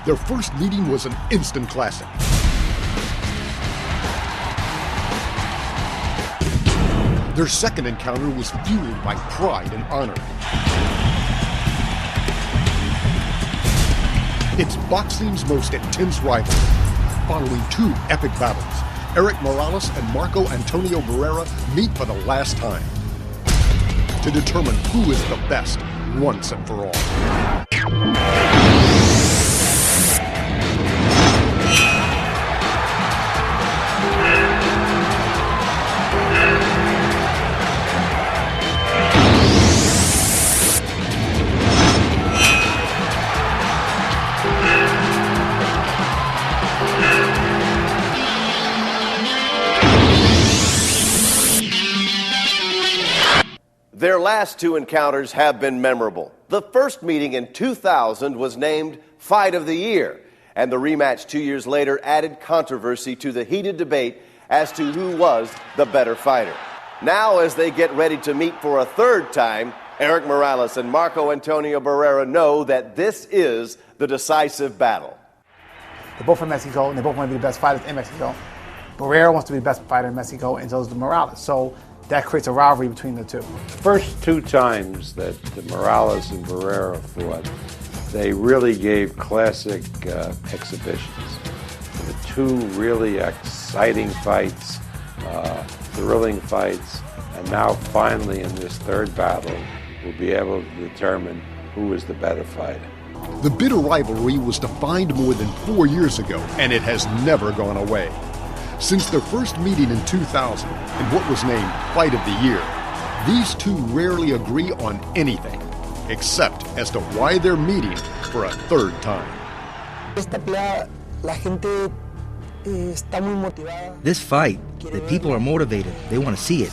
Their first meeting was an instant classic. Their second encounter was fueled by pride and honor. It's boxing's most intense rivalry. Following two epic battles, Erik Morales and Marco Antonio Barrera meet for the last time to determine who is the best once and for all. Their last two encounters have been memorable. The first meeting in 2000 was named Fight of the Year, and the rematch 2 years later added controversy to the heated debate as to who was the better fighter. Now, as they get ready to meet for a third time, Erik Morales and Marco Antonio Barrera know that this is the decisive battle. They're both from Mexico, and they both want to be the best fighters in Mexico. Barrera wants to be the best fighter in Mexico, and so does Morales. So that creates a rivalry between the two. First two times that Morales and Barrera fought, they really gave classic exhibitions. The two really exciting fights, thrilling fights, and now finally in this third battle, we'll be able to determine who is the better fighter. The bitter rivalry was defined more than 4 years ago, and it has never gone away. Since their first meeting in 2000, in what was named Fight of the Year, these two rarely agree on anything, except as to why they're meeting for a third time. This fight, the people are motivated. They want to see it.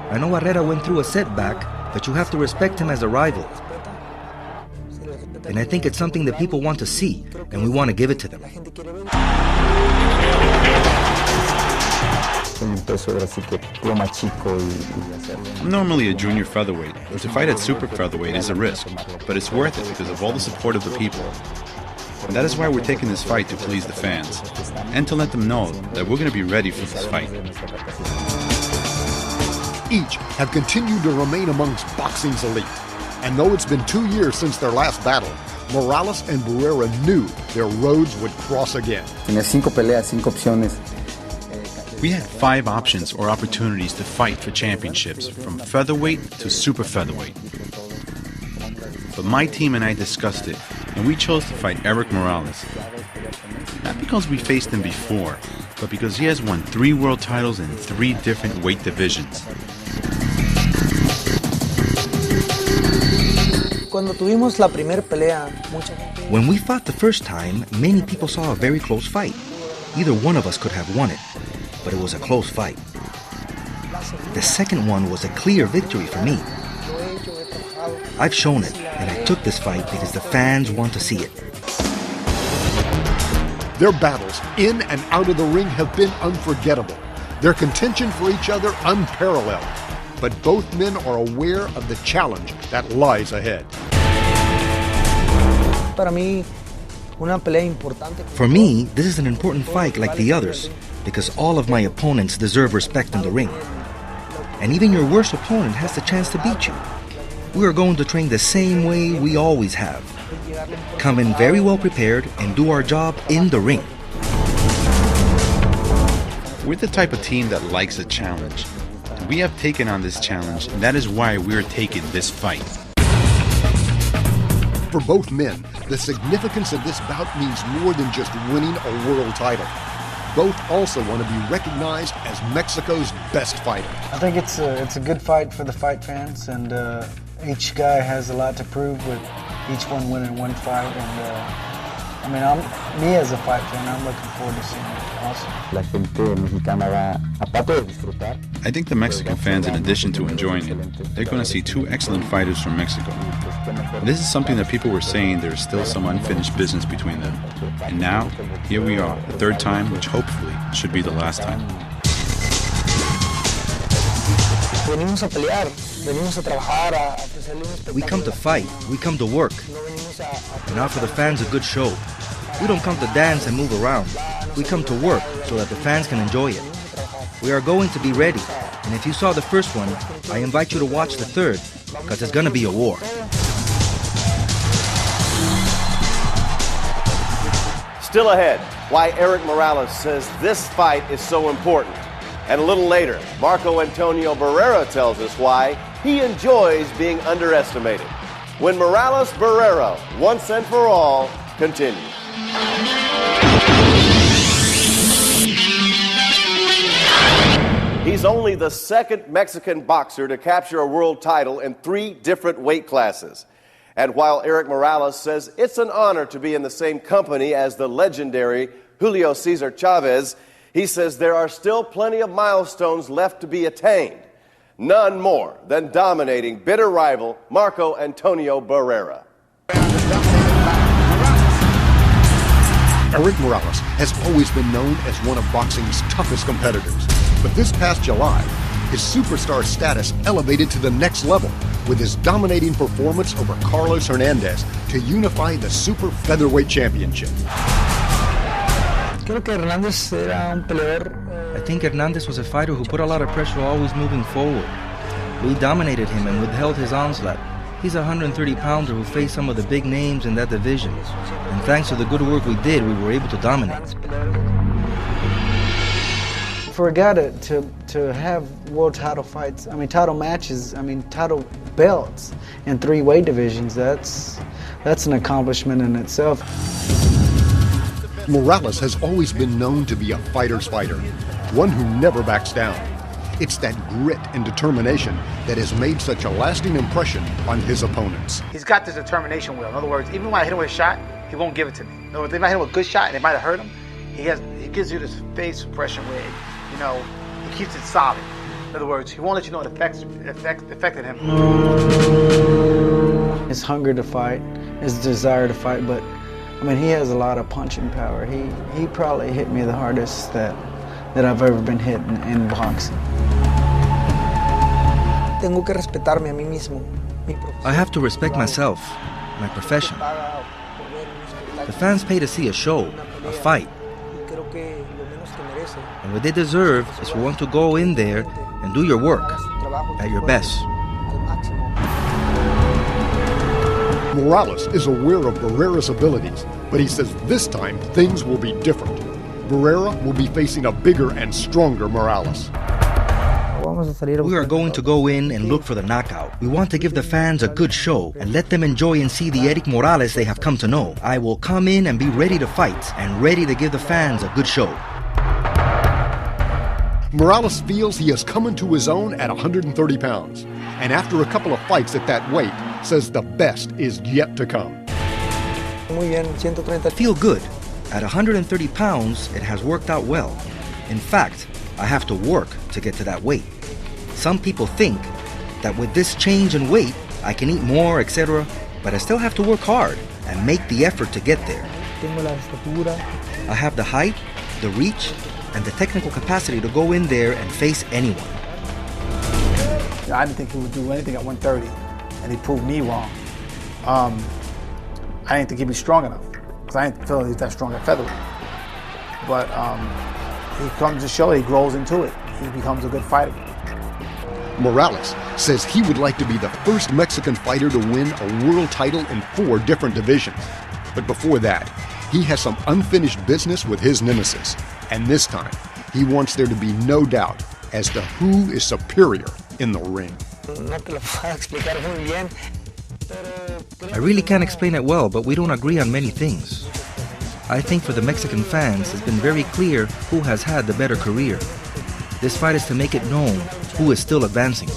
I know Barrera went through a setback, but you have to respect him as a rival. And I think it's something that people want to see, and we want to give it to them. I'm normally a junior featherweight. To fight at super featherweight is a risk, but it's worth it because of all the support of the people. And that is why we're taking this fight to please the fans, and to let them know that we're going to be ready for this fight. Each have continued to remain amongst boxing's elite. And though it's been 2 years since their last battle, Morales and Barrera knew their roads would cross again. We had 5 options or opportunities to fight for championships, from featherweight to super featherweight. But my team and I discussed it, and we chose to fight Erik Morales. Not because we faced him before, but because he has won 3 world titles in 3 different weight divisions. When we fought the first time, many people saw a very close fight. Either one of us could have won it, but it was a close fight. The second one was a clear victory for me. I've shown it, and I took this fight because the fans want to see it. Their battles in and out of the ring have been unforgettable. Their contention for each other unparalleled. But both men are aware of the challenge that lies ahead. For me, this is an important fight like the others, because all of my opponents deserve respect in the ring. And even your worst opponent has the chance to beat you. We are going to train the same way we always have. Come in very well prepared and do our job in the ring. We're the type of team that likes a challenge. We have taken on this challenge, and that is why we're taking this fight. For both men, the significance of this bout means more than just winning a world title. Both also want to be recognized as Mexico's best fighter. I think it's a good fight for the fight fans, and each guy has a lot to prove with each one winning one fight. And me as a fight fan, I'm looking forward to seeing it. Awesome. I think the Mexican fans, in addition to enjoying it, they're going to see 2 excellent fighters from Mexico. This is something that people were saying there is still some unfinished business between them. And now, here we are, the third time, which hopefully should be the last time. We come to fight, we come to work. And now for the fans, a good show. We don't come to dance and move around. We come to work so that the fans can enjoy it. We are going to be ready. And if you saw the first one, I invite you to watch the third, because it's going to be a war. Still ahead, why Erik Morales says this fight is so important. And a little later, Marco Antonio Barrera tells us why he enjoys being underestimated. When Morales Barrera, once and for all, continues. He's only the second Mexican boxer to capture a world title in 3 different weight classes. And while Erik Morales says it's an honor to be in the same company as the legendary Julio Cesar Chavez, he says there are still plenty of milestones left to be attained. None more than dominating bitter rival Marco Antonio Barrera. Erik Morales has always been known as one of boxing's toughest competitors. But this past July, his superstar status elevated to the next level with his dominating performance over Carlos Hernandez to unify the Super Featherweight Championship. I think Hernandez was a fighter who put a lot of pressure always moving forward. We dominated him and withheld his onslaught. He's a 130-pounder who faced some of the big names in that division. And thanks to the good work we did, we were able to dominate. For a guy to have world title fights, title matches, title belts in 3 weight divisions, that's an accomplishment in itself. Morales has always been known to be a fighter's fighter, one who never backs down. It's that grit and determination that has made such a lasting impression on his opponents. He's got this determination will. In other words, even when I hit him with a shot, he won't give it to me. In other words, if I hit him with a good shot and it might have hurt him, he gives you this face impression where, he keeps it solid. In other words, he won't let you know it affected him. His hunger to fight, his desire to fight, but he has a lot of punching power. He probably hit me the hardest that I've ever been hit in boxing. I have to respect myself, my profession. The fans pay to see a show, a fight. And what they deserve is for one to go in there and do your work at your best. Morales is aware of Barrera's abilities, but he says this time things will be different. Barrera will be facing a bigger and stronger Morales. We are going to go in and look for the knockout. We want to give the fans a good show and let them enjoy and see the Erik Morales they have come to know. I will come in and be ready to fight and ready to give the fans a good show. Morales feels he has come into his own at 130 pounds, and after a couple of fights at that weight, says the best is yet to come. I feel good. At 130 pounds, it has worked out well. In fact, I have to work to get to that weight. Some people think that with this change in weight, I can eat more, etc., but I still have to work hard and make the effort to get there. I have the height, the reach, and the technical capacity to go in there and face anyone. I didn't think he would do anything at 130, and he proved me wrong. I didn't think he'd be strong enough, because I didn't feel he was that strong at featherweight. But he comes to show he grows into it. He becomes a good fighter. Morales says he would like to be the first Mexican fighter to win a world title in 4 different divisions. But before that, he has some unfinished business with his nemesis. And this time, he wants there to be no doubt as to who is superior in the ring. I really can't explain it well, but we don't agree on many things. I think for the Mexican fans, it's been very clear who has had the better career. This fight is to make it known who is still advancing.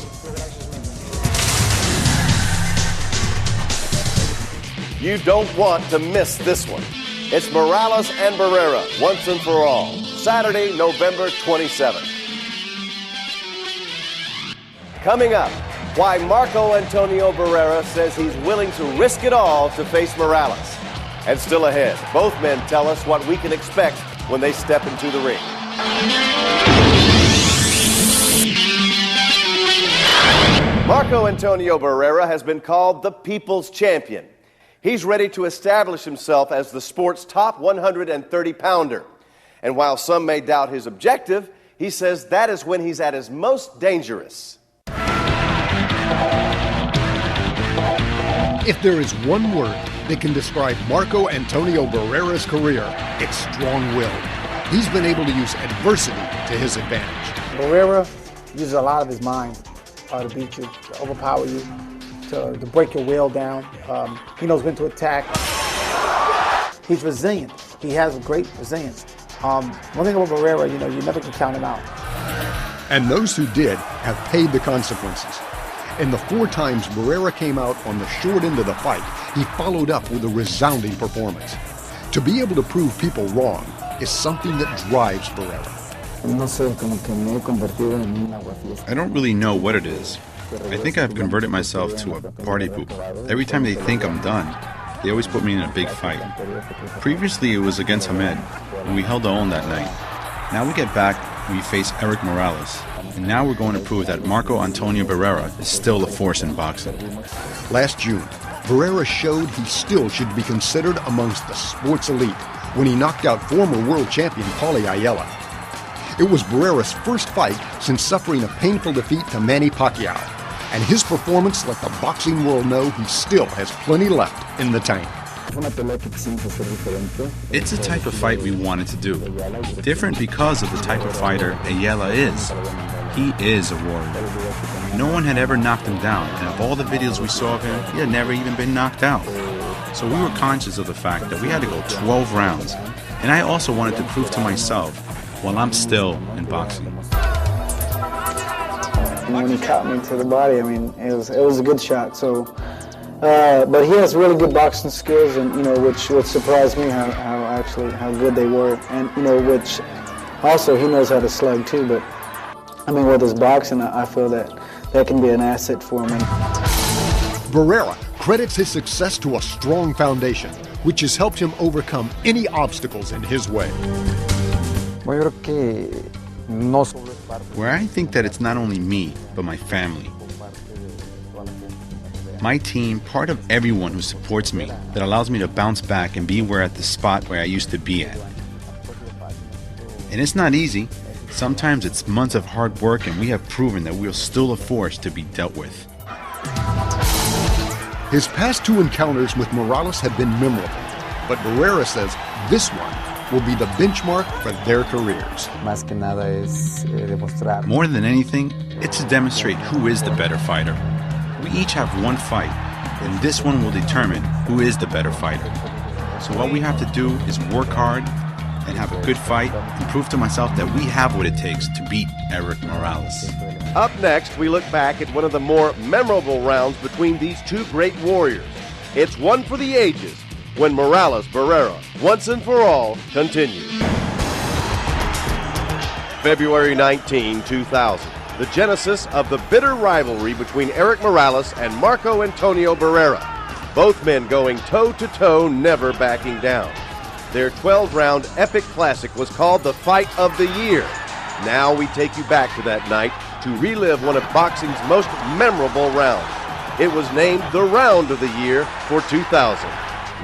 You don't want to miss this one. It's Morales and Barrera, once and for all. Saturday, November 27th. Coming up, why Marco Antonio Barrera says he's willing to risk it all to face Morales. And still ahead, both men tell us what we can expect when they step into the ring. Marco Antonio Barrera has been called the People's Champion. He's ready to establish himself as the sport's top 130-pounder. And while some may doubt his objective, he says that is when he's at his most dangerous. If there is one word that can describe Marco Antonio Barrera's career, it's strong-willed. He's been able to use adversity to his advantage. Barrera uses a lot of his mind to beat you, to overpower you, to break your will down. He knows when to attack. He's resilient. He has great resilience. One thing about Barrera, you never can count him out. And those who did have paid the consequences. In the 4 times Barrera came out on the short end of the fight, he followed up with a resounding performance. To be able to prove people wrong is something that drives Barrera. I don't really know what it is. I think I've converted myself to a party pooper. Every time they think I'm done, they always put me in a big fight. Previously it was against Hamed, and we held our own that night. Now we get back and we face Erik Morales. And now we're going to prove that Marco Antonio Barrera is still a force in boxing. Last June, Barrera showed he still should be considered amongst the sports elite when he knocked out former world champion Paulie Ayala. It was Barrera's first fight since suffering a painful defeat to Manny Pacquiao, and his performance let the boxing world know he still has plenty left in the tank. It's the type of fight we wanted to do. Different because of the type of fighter Ayala is. He is a warrior. No one had ever knocked him down, and of all the videos we saw of him, he had never even been knocked out. So we were conscious of the fact that we had to go 12 rounds, and I also wanted to prove to myself while I'm still in boxing. When he caught me to the body, it was a good shot. So, but he has really good boxing skills, and which surprised me how good they were, and which also he knows how to slug too. But with his boxing, I feel that can be an asset for him. Barrera credits his success to a strong foundation, which has helped him overcome any obstacles in his way. Where I think that it's not only me, but my family. My team, part of everyone who supports me, that allows me to bounce back and be at the spot where I used to be at. And it's not easy. Sometimes it's months of hard work, and we have proven that we are still a force to be dealt with. His past 2 encounters with Morales have been memorable, but Barrera says this one will be the benchmark for their careers. More than anything, it's to demonstrate who is the better fighter. We each have one fight, and this one will determine who is the better fighter. So what we have to do is work hard and have a good fight and prove to myself that we have what it takes to beat Erik Morales. Up next, we look back at one of the more memorable rounds between these 2 great warriors. It's one for the ages when Morales-Barrera, once and for all, continues. February 19, 2000. The genesis of the bitter rivalry between Erik Morales and Marco Antonio Barrera. Both men going toe-to-toe, never backing down. Their 12-round epic classic was called the Fight of the Year. Now we take you back to that night to relive one of boxing's most memorable rounds. It was named the Round of the Year for 2000.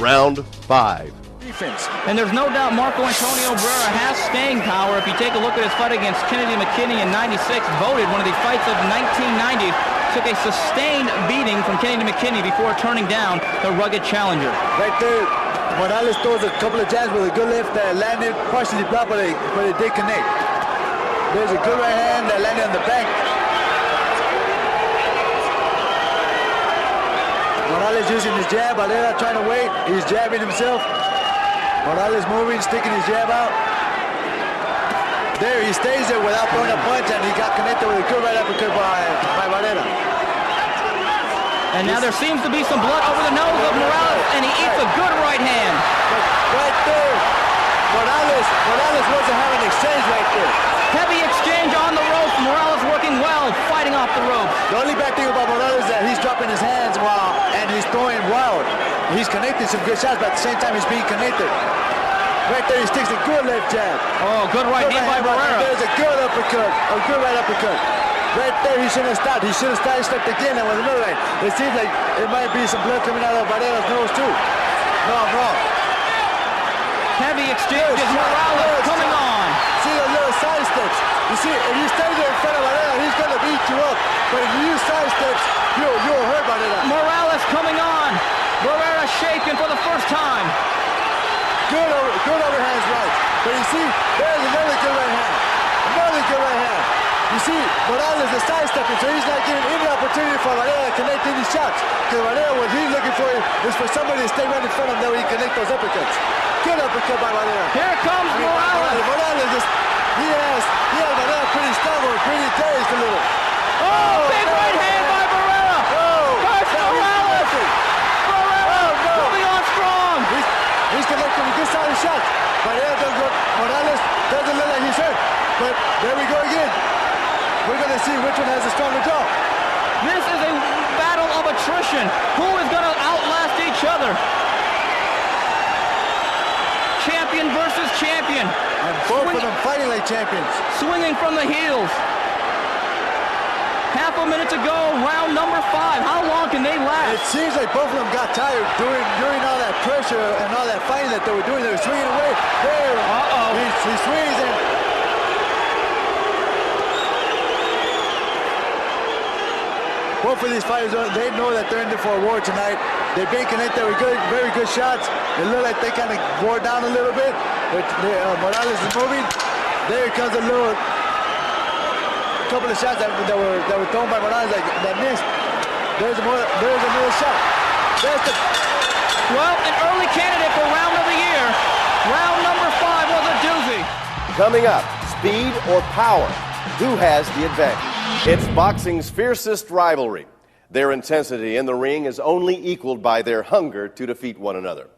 Round 5. Defense. And there's no doubt Marco Antonio Barrera has staying power. If you take a look at his fight against Kennedy McKinney in '96, voted one of the fights of 1990, took a sustained beating from Kennedy McKinney before turning down the rugged challenger. Right there, Morales throws a couple of jabs with a good left that landed partially blocked, but it did connect. There's a good right hand that landed on the back. Morales using his jab, Barrera trying to wait. He's jabbing himself. Morales moving, sticking his jab out. There, he stays there without throwing a punch, and he got connected with a good right uppercut by Barrera. And now there seems to be some blood over the nose of Morales, and he eats a good right hand. Right there, Morales wants to have an exchange right there. Heavy exchange on the ropes. Morales working well, fighting off the ropes. The only bad thing about Morales is that he's dropping his hands and he's throwing wild. He's connecting some good shots, but at the same time he's being connected. Right there, he sticks a good left jab. Oh, good right hand by Barrera. There's a good uppercut, a good right uppercut. Right there, he shouldn't have stopped. He should have stepped again and with another right. It seems like it might be some blood coming out of Barrera's nose too. No, I'm wrong. Heavy exchanges, Morales coming on. See the little side steps. You see, if you stay there in front of Barrera, he's going to beat you up. But if you use side steps, you'll hurt Barrera. Morales coming on. Barrera shaken for the first time. Good overhands right. But you see, there's another good right hand. Another good right hand. You see, Morales is sidestepping, so he's not giving any opportunity for Barrera to connect any shots. Because Barrera, what he's looking for is for somebody to stay right in front of him that he can connect those uppercuts. Good uppercut by Barrera. Here comes Morales. Morales is, he has Barrera pretty stubborn, pretty dazed a little. Oh, big right hand by Barrera. First Morales. Barrera moving on strong. He's connecting with good solid shots. Morales doesn't look like he's hurt. But there we go again. We're going to see which one has a stronger jaw. This is a battle of attrition. Who is going to outlast each other? Champion versus champion. And both of them fighting like champions. Swinging from the heels. Half a minute to go, round number 5. How long can they last? It seems like both of them got tired during all that pressure and all that fighting that they were doing. They were swinging away. There. He swings and both of these fighters, they know that they're in there for a war tonight. They've been connected with very good shots. It looked like they kind of wore down a little bit. But Morales is moving. There comes a couple of shots that were thrown by Morales that missed. There's another shot. Well, an early candidate for round of the year. Round number 5 was a doozy. Coming up, speed or power? Who has the advantage? It's boxing's fiercest rivalry. Their intensity in the ring is only equaled by their hunger to defeat one another.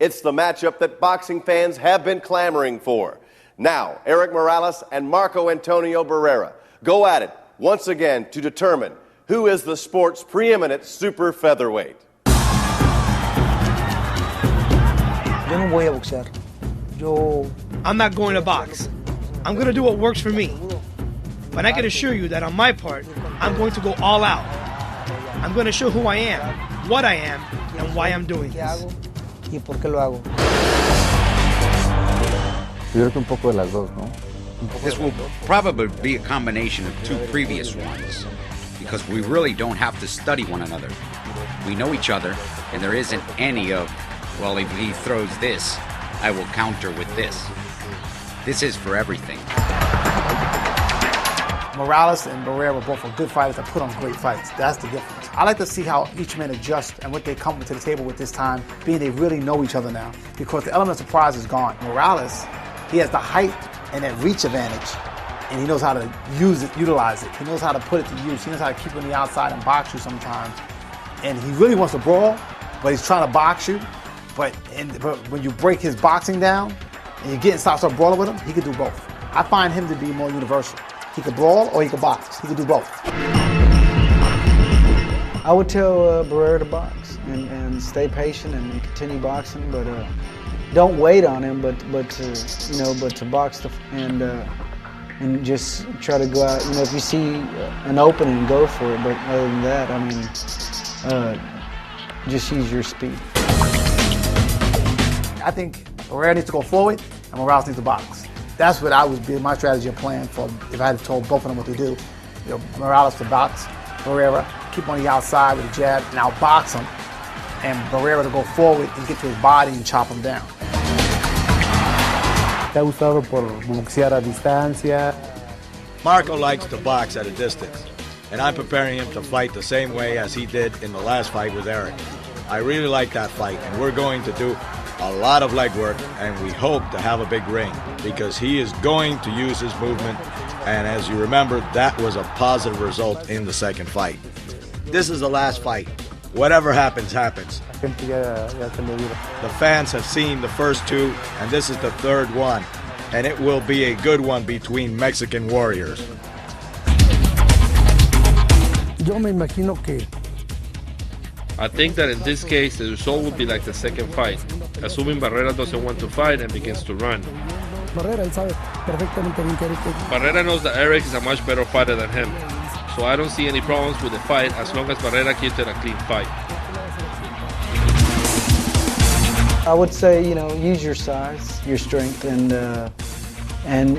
It's the matchup that boxing fans have been clamoring for. Now, Erik Morales and Marco Antonio Barrera go at it once again to determine who is the sport's preeminent super featherweight. Yo no voy a boxear. I'm not going to box. I'm going to do what works for me. But I can assure you that on my part, I'm going to go all out. I'm going to show who I am, what I am, and why I'm doing this. ¿Y por qué lo hago? Yo creo que un poco de las dos, ¿no? This will probably be a combination of 2 previous ones, because we really don't have to study one another. We know each other, and there isn't any of, well, if he throws this, I will counter with this. This is for everything. Morales and Barrera both are good fighters that put on great fights. That's the difference. I like to see how each man adjusts and what they come to the table with this time, being they really know each other now, because the element of surprise is gone. Morales, he has the height and that reach advantage, and he knows how to utilize it. He knows how to put it to use. He knows how to keep you on the outside and box you sometimes. And he really wants to brawl, but he's trying to box you. But when you break his boxing down and you get and start brawling with him, he can do both. I find him to be more universal. He could brawl or he could box. He could do both. I would tell Barrera to box and stay patient and continue boxing, but don't wait on him. But to box and just try to go out. If you see an opening, go for it. But other than that, just use your speed. I think Barrera needs to go forward and Morales needs to box. That's what I would be my strategy and plan for if I had told both of them what to do. Morales to box, Barrera, keep on the outside with a jab, and I'll box him, and Barrera to go forward and get to his body and chop him down. ¿Te ha gustado por boxear a distancia? Marco likes to box at a distance, and I'm preparing him to fight the same way as he did in the last fight with Erik. I really like that fight, and we're going to do a lot of leg work, and we hope to have a big ring because he is going to use his movement, and as you remember, that was a positive result in the second fight. This is the last fight. Whatever happens, happens. The fans have seen the first 2, and this is the 3rd one, and it will be a good one between Mexican warriors. Yo me imagino que I think that in this case, the result would be like the second fight, assuming Barrera doesn't want to fight and begins to run. Barrera, él sabe perfectamente bien que Erik. Barrera knows that Erik is a much better fighter than him, So I don't see any problems with the fight as long as Barrera keeps it a clean fight. I would say, use your size, your strength, and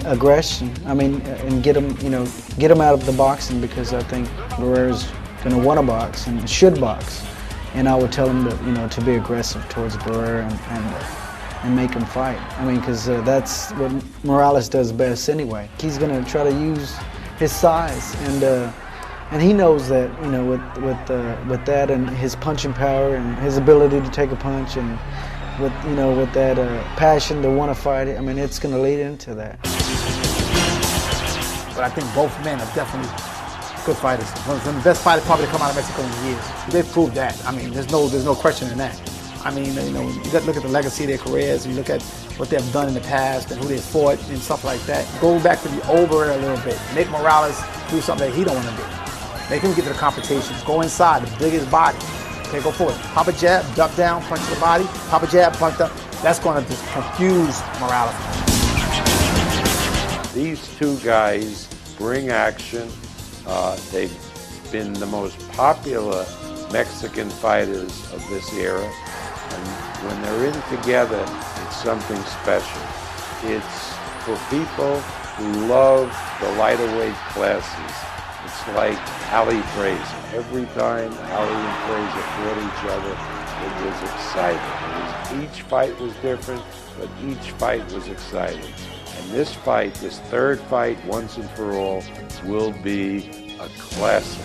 aggression. And get him out of the boxing, because I think Barrera's going to want to box and should box. And I would tell him to be aggressive towards Barrera and make him fight. Because that's what Morales does best anyway. He's going to try to use his size, and he knows that, with that and his punching power and his ability to take a punch, and with that passion to want to fight it, it's going to lead into that. But I think both men are definitely good fighters. One of the best fighters probably to come out of Mexico in years. They've proved that. There's no question in that. You got to look at the legacy of their careers, and you look at what they've done in the past and who they've fought and stuff like that. Go back to the over a little bit. Make Morales do something that he don't want to do. Make him get to the confrontation. Go inside, the biggest body. Okay, go forward. Pop a jab, duck down, punch to the body. Pop a jab, punch up. That's going to just confuse Morales. These two guys bring action. They've been the most popular Mexican fighters of this era. And when they're in together, it's something special. It's for people who love the lighter weight classes. It's like Ali Frazier. Every time Ali and Frazier fought each other, it was exciting. Each fight was different, but each fight was exciting. And this fight, this third fight, once and for all, will be a classic.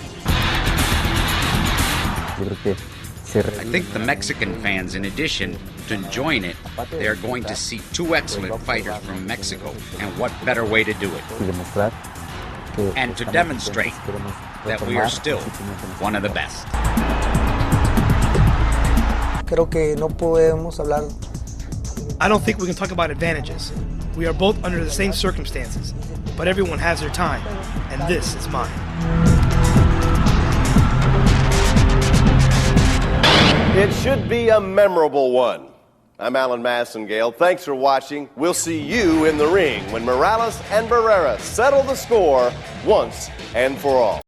I think the Mexican fans, in addition to enjoying it, they are going to see two excellent fighters from Mexico. And what better way to do it? And to demonstrate that we are still one of the best. I don't think we can talk about advantages. We are both under the same circumstances, but everyone has their time, and this is mine. It should be a memorable one. I'm Alan Massengale. Thanks for watching. We'll see you in the ring when Morales and Barrera settle the score once and for all.